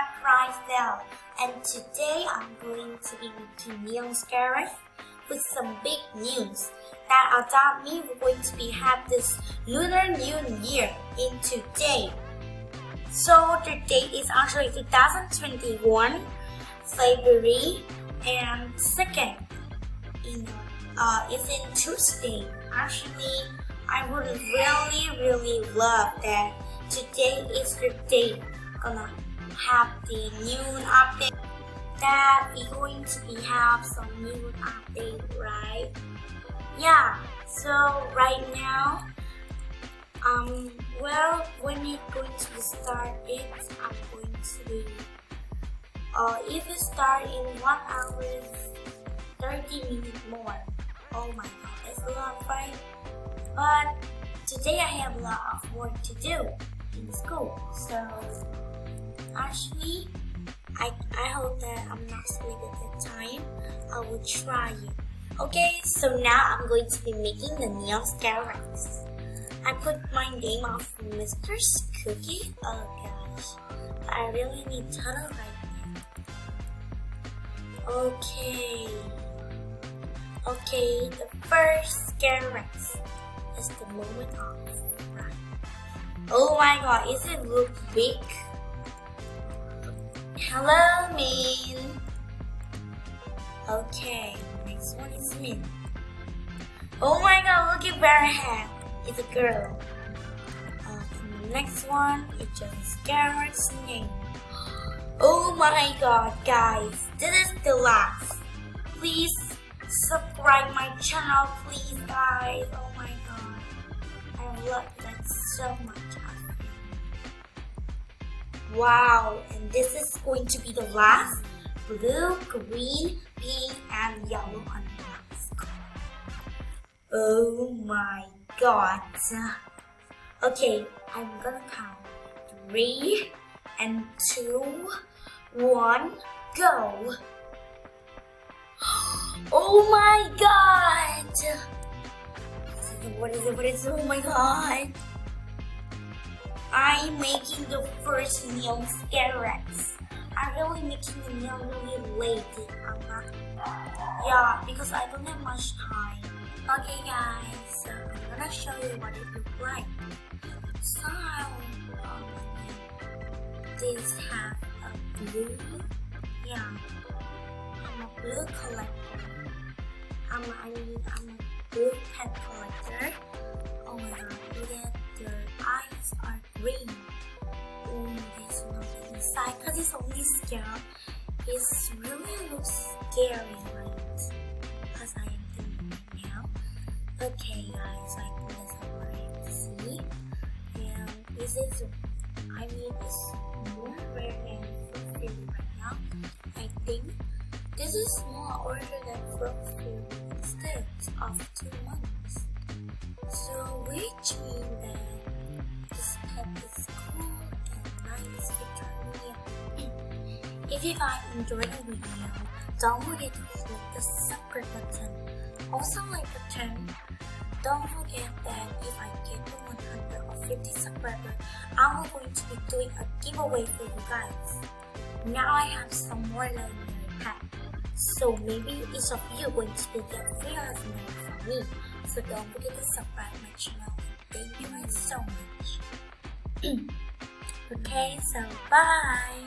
back right now, and today I'm going to be making neon scarabs with some big news. That about me, we're going to be have this Lunar New Year in today. So the date is actually 2021, February and 2nd. It's in Tuesday. Actually, I would really love that today is the day gonna have the noon update. That we're going to be have some noon update, right? Yeah. So right now, well, when you're going to start it, I'm going to be. If you start in 1 hour, 30 minutes more. Oh my god, it's a lot, right? But today I have a lot of work to do in school, so actually I hope that I'm not sleeping at that time. I will try it. Okay, so now I'm going to be making the neon scarabs. I put my name of Mr. Cookie. Oh gosh, I really need tunnel right now. Okay, the first scarabs is the moment of right. Oh my god, is it look big? Hello, Min. Okay, next one is Min. Oh my god, look at where I have. It's a girl. And the next one is just Garrett's name. Oh my god, guys, this is the last. Please subscribe my channel, please, guys. Oh my god, I love that so much. Wow, and this is going to be the last. Blue, green, pink, and yellow on the mask. Oh my god. Okay, I'm gonna count 3 and 2, 1, go. Oh my god. What is it? Oh my god. I'm making the first neon scarabs. I'm really making the neon really late. Yeah, because I don't have much time. Okay guys, so I'm gonna show you what it looks like. So, this have a blue, yeah, I'm a blue collector. I'm a blue pet collector. Oh my god, look at their eyes are green. Oh, there's nothing inside because it's only scalp. It really looks scary, right? As I am doing right now. Okay, guys, I think that's what I to see. And this is, it's more rare than Fruit right now. I think this is more order than Fruit instead of 2 months. So, which means that this pet is cool and nice to me. If you guys enjoyed the video, don't forget to click the subscribe button. Also like button. Don't forget that if I get to 100 or 50 subscribers, I'm going to be doing a giveaway for you guys. Now I have some more legendary packs, so maybe each of you going to get free legendary from me. So don't forget to subscribe my channel. Thank you guys so much. Okay, so bye.